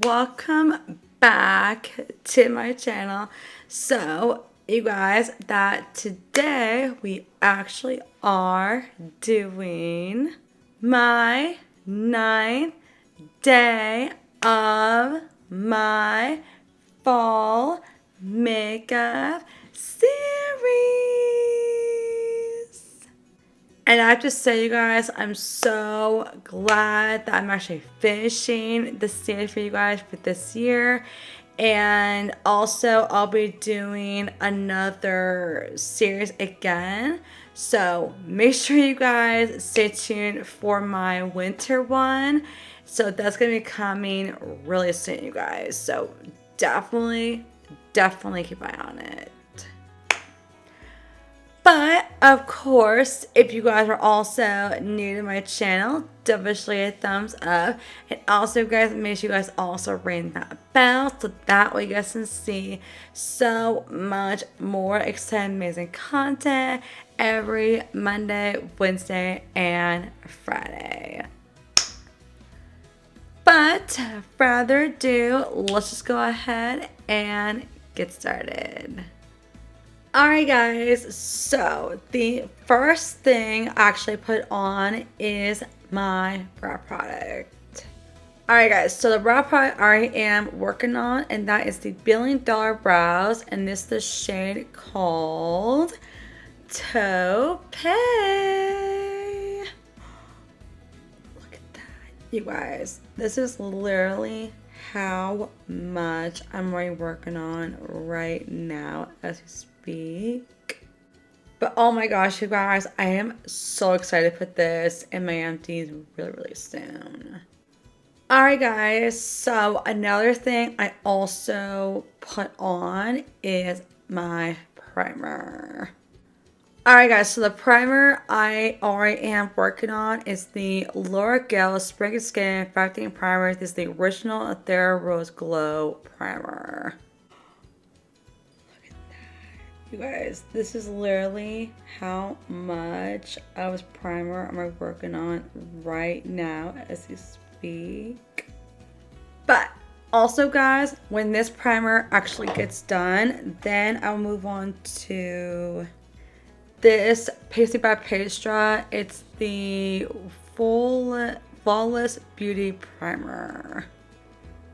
welcome back to my channel. So you guys, that today we actually are doing my 9th day of my fall makeup series. And I have to say, you guys, I'm so glad that I'm actually finishing the series for you guys for this year. And also, I'll be doing another series again. So make sure you guys stay tuned for my winter one. So that's going to be coming really soon, you guys. So definitely keep an eye on it. But, of course, if you guys are also new to my channel, definitely a thumbs up. And also, guys, make sure you guys also ring that bell so that way you guys can see so much more exciting, amazing content every Monday, Wednesday, and Friday. But, further ado, let's just go ahead and get started. Alright guys, so the first thing I actually put on is my brow product. Alright guys, so the brow product I am working on, and that is the $1 Billion Brows, and this is the shade called Taupe. Look at that, you guys. This is literally how much I'm already working on right now as we speak. But oh my gosh, you guys, I am so excited to put this in my empties really soon. Alright guys, so another thing I also put on is my primer. Alright guys, so the primer I already am working on is the L'Oreal Spring Skin Perfecting Primer. This is the original Thera Rose Glow Primer. You guys, this is literally how much of primer am I working on right now as we speak. But also guys, when this primer actually gets done, then I'll move on to this Pasty by Pastra. It's the Flawless Beauty Primer.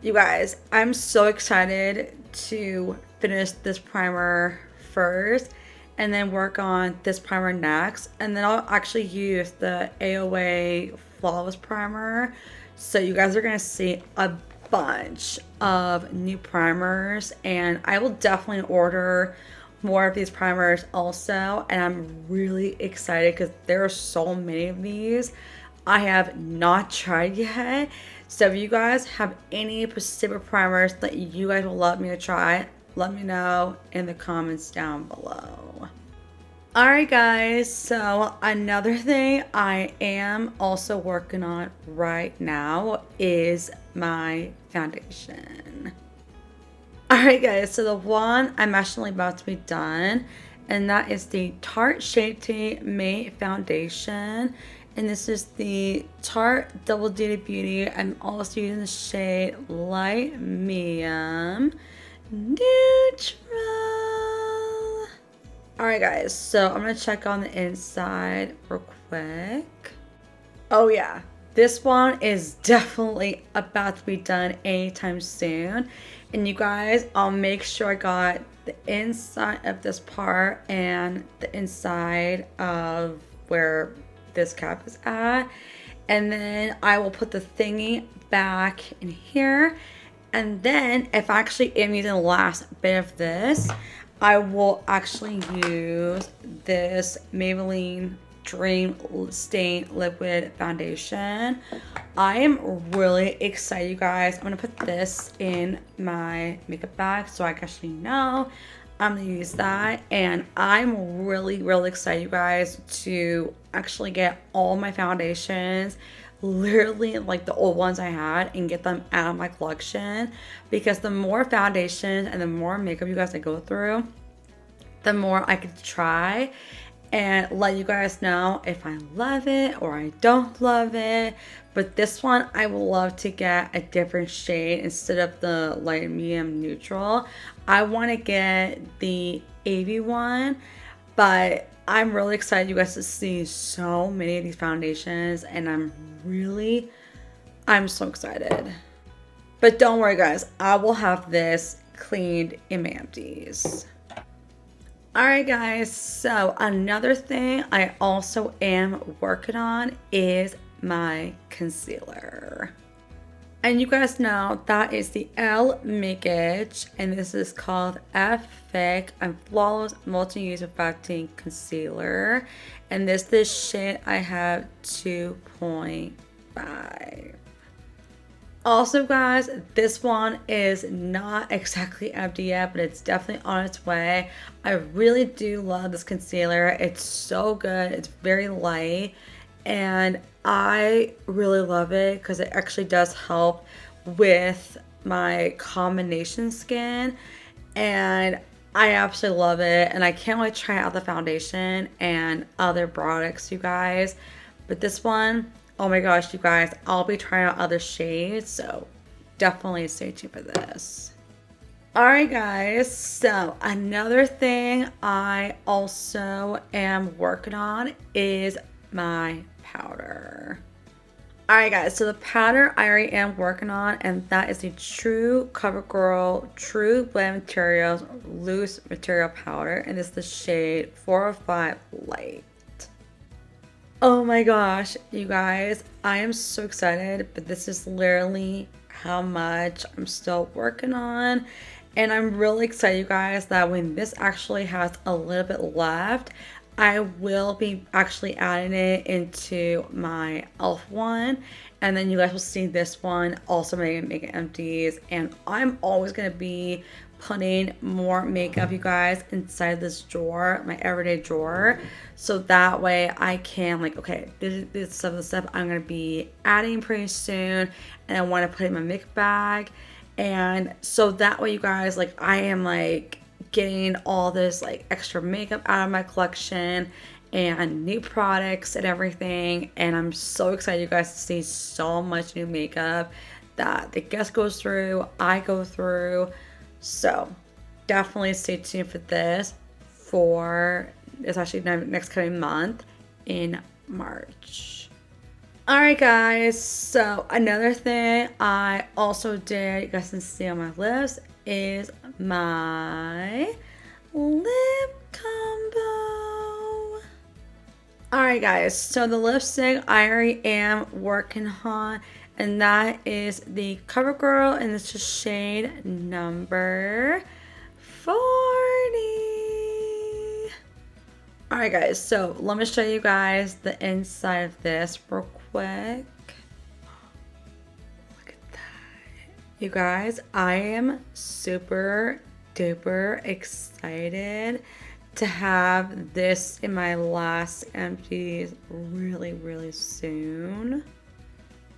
You guys, I'm so excited to finish this primer first and then work on this primer next, and then I'll actually use the AOA Flawless Primer. So you guys are gonna see a bunch of new primers, and I will definitely order more of these primers also, and I'm really excited because there are so many of these I have not tried yet. So if you guys have any specific primers that you guys would love me to try, let me know in the comments down below. Alright guys, so another thing I am also working on right now is my foundation. Alright guys, so the one I'm actually about to be done, and that is the Tarte Shape Tape Matte Foundation. And this is the Tarte Double Duty Beauty. I'm also using the shade Light Medium Neutral. Alright guys, so I'm gonna check on the inside real quick. Oh yeah, this one is definitely about to be done anytime soon. And you guys, I'll make sure I got the inside of this part and the inside of where this cap is at. And then I will put the thingy back in here. And then if I actually am using the last bit of this, I will actually use this Maybelline Dream Stain Liquid Foundation. I am really excited, you guys. I'm going to put this in my makeup bag so I can actually know I'm going to use that. And I'm really excited, you guys, to actually get all my foundations, literally like the old ones I had, and get them out of my collection, because the more foundations and the more makeup you guys I go through, the more I could try. and let you guys know if I love it or I don't love it. But this one, I would love to get a different shade instead of the light medium neutral. I want to get the AV one, but I'm really excited you guys to see so many of these foundations, and I'm so excited. But don't worry guys, I will have this cleaned in my empties. Alright guys, so another thing I also am working on is my concealer. And you guys know that is the Elle Make-It, and this is called F-Fake and Flawless Multi-Use Perfecting Concealer. And this shade I have 2.5. Also guys, this one is not exactly empty yet, but it's definitely on its way. I really do love this concealer. It's so good. It's very light, and I really love it because it actually does help with my combination skin, and I absolutely love it. And I can't wait to try out the foundation and other products, you guys. But this one, oh my gosh, you guys, I'll be trying out other shades, so definitely stay tuned for this. Alright guys, so another thing I also am working on is my powder. Alright guys, so the powder I already am working on, and that is the True CoverGirl True Blend Materials Loose Material Powder, and this is the shade 405 Light. Oh my gosh, you guys, I am so excited, but this is literally how much I'm still working on. And I'm really excited, you guys, that when this actually has a little bit left, I will be actually adding it into my e.l.f. one. And then you guys will see this one also make it empties. And I'm always going to be putting more makeup, you guys, inside this drawer, my everyday drawer, so that way I can, like, okay, this is some of the stuff I'm going to be adding pretty soon, and I want to put it in my makeup bag. And so that way, you guys, like, I am like getting all this like extra makeup out of my collection and new products and everything. And I'm so excited, you guys, to see so much new makeup that the guest goes through, I go through. So definitely stay tuned for this. It's actually next coming month in March. Alright guys, so another thing I also did, you guys can see on my lips, is my lip combo. Alright guys, so the lipstick I already am working on, and that is the CoverGirl, and it's just shade number 40. Alright guys, so let me show you guys the inside of this real quick. Look at that. You guys, I am super duper excited to have this in my last empties really soon.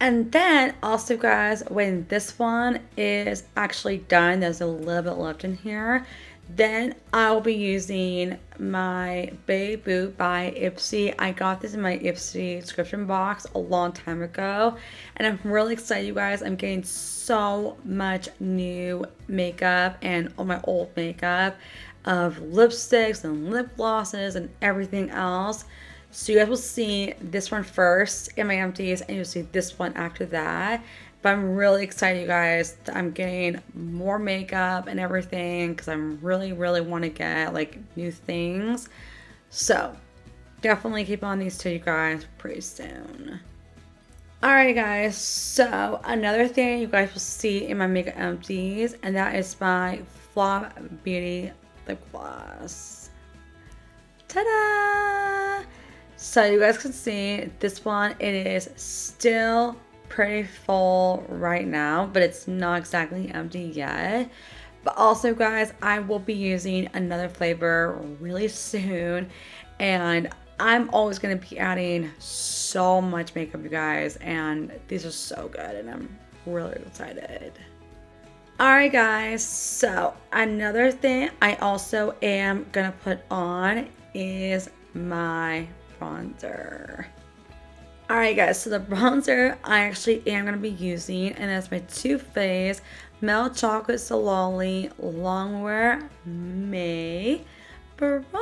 And then also guys, when this one is actually done, there's a little bit left in here, then I'll be using my Baby Boot by Ipsy. I got this in my Ipsy subscription box a long time ago, and I'm really excited, you guys. I'm getting so much new makeup and all my old makeup of lipsticks and lip glosses and everything else. So you guys will see this one first in my empties, and you'll see this one after that. But I'm really excited, you guys. I'm getting more makeup and everything because I'm really want to get like new things. So definitely keep on these two, you guys, pretty soon. Alright guys, so another thing you guys will see in my makeup empties, and that is my Flop Beauty lip gloss. Ta-da! So you guys can see this one, it is still pretty full right now, but it's not exactly empty yet. But also guys, I will be using another flavor really soon, and I'm always going to be adding so much makeup, you guys, and these are so good, and I'm really excited. Alright guys, so another thing I also am going to put on is my bronzer. Alright guys, so the bronzer I actually am going to be using, and that's my Too Faced Milk Chocolate Solali Longwear May Bronzer.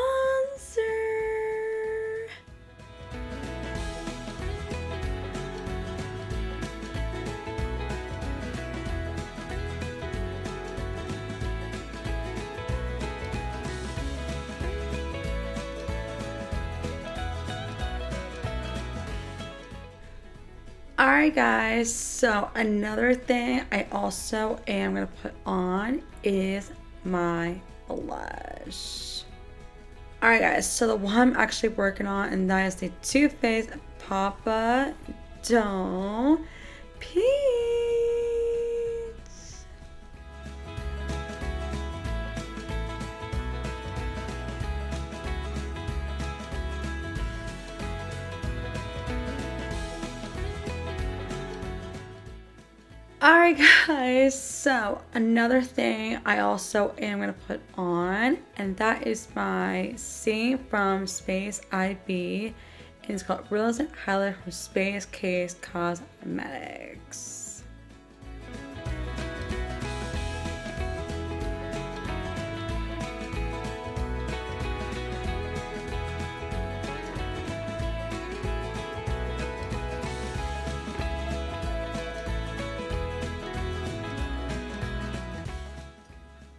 Alright guys, so another thing I also am going to put on is my blush. Alright guys, so the one I'm actually working on, and that is the Too Faced Papa Don't Peach. Alright guys, so another thing I also am going to put on, and that is my C from Space IB, and it's called Realistic Highlight from Space Case Cosmetics.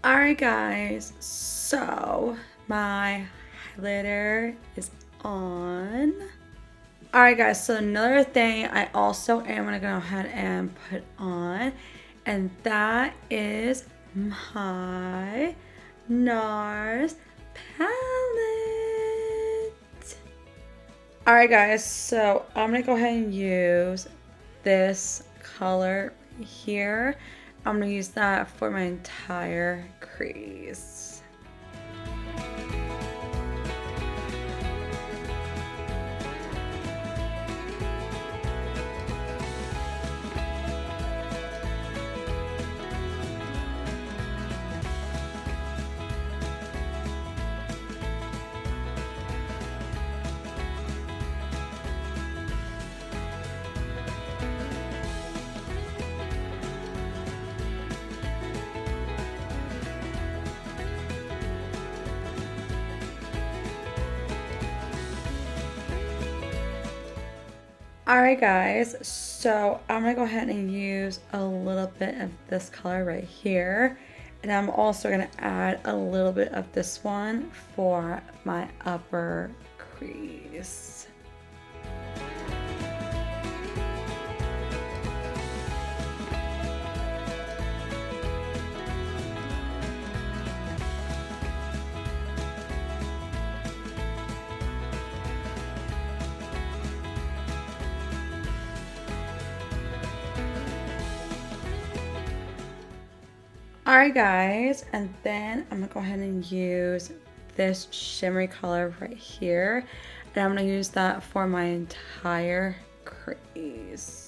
Alright guys, so my highlighter is on. Alright guys, so another thing I also am going to go ahead and put on, and that is my NARS palette. Alright guys, so I'm going to go ahead and use this color here. I'm going to use that for my entire crease. Alright guys, so I'm going to go ahead and use a little bit of this color right here, and I'm also going to add a little bit of this one for my upper crease. Alright guys, and then I'm going to go ahead and use this shimmery color right here, and I'm going to use that for my entire crease.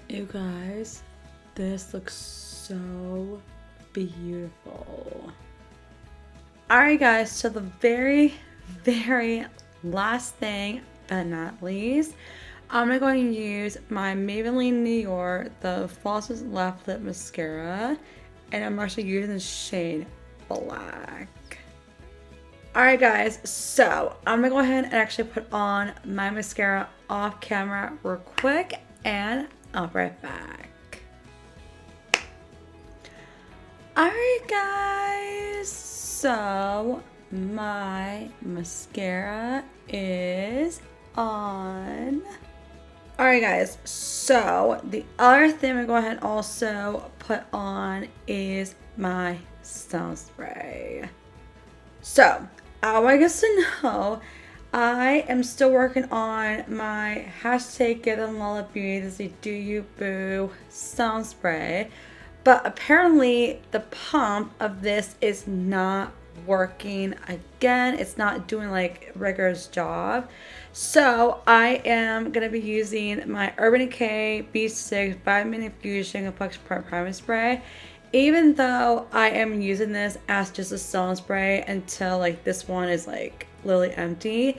You guys, this looks so beautiful. Alright guys, so the very last thing but not least, I'm going to go and use my Maybelline New York, the Falsies Left Lip Mascara, and I'm actually using the shade Black. Alright guys, so I'm going to go ahead and actually put on my mascara off camera real quick, and I'll be right back. Alright guys, so my mascara is on. Alright guys, so the other thing I'm going to go ahead and also put on is my sun spray. So, I want you guys to know, I am still working on my hashtag Give Them Lola Beauty, this is Do You Boo sun spray. But apparently the pump of this is not working again. It's not doing like rigorous job. So I am going to be using my Urban Decay B6 Vitamin Infusion Complex Primer Spray. Even though I am using this as just a stone spray until like this one is like literally empty.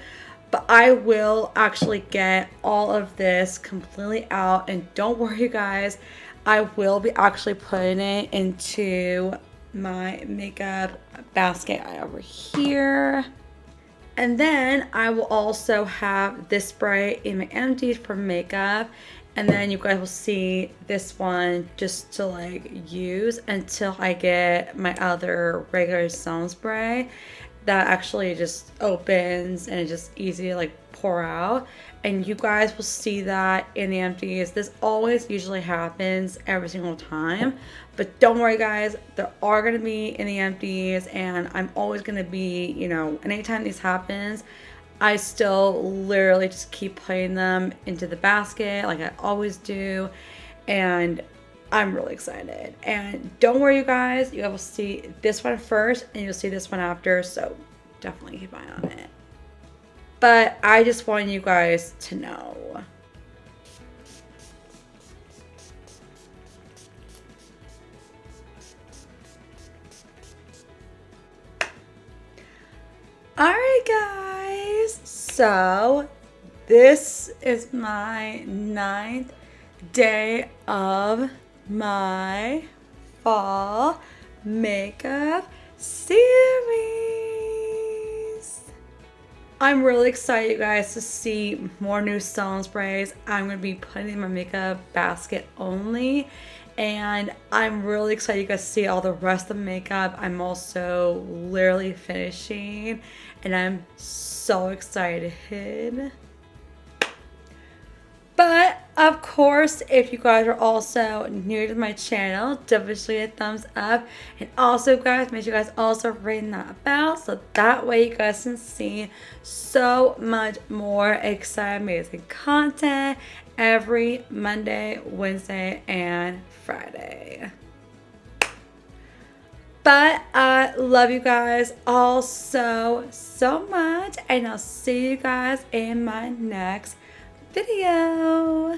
But I will actually get all of this completely out, and don't worry you guys, I will be actually putting it into my makeup basket over here. And then I will also have this spray in my empties for makeup. And then you guys will see this one just to like use until I get my other regular stone spray that actually just opens and it's just easy to like pour out. And you guys will see that in the empties. This always usually happens every single time, but don't worry guys, there are going to be in the empties, and I'm always going to be, you know, anytime this happens, I still literally just keep putting them into the basket like I always do. And I'm really excited. And don't worry you guys, you will see this one first and you'll see this one after, so definitely keep an eye on it. But I just want you guys to know. Alright guys, so this is my 9th day of my fall makeup series. I'm really excited you guys to see more new stone sprays. I'm going to be putting in my makeup basket only, and I'm really excited you guys to see all the rest of the makeup. I'm also literally finishing, and I'm so excited. But of course, if you guys are also new to my channel, definitely a thumbs up. And also guys, make sure you guys also ring that bell so that way you guys can see so much more exciting, amazing content every Monday, Wednesday, and Friday. But I love you guys all so much, and I'll see you guys in my next video.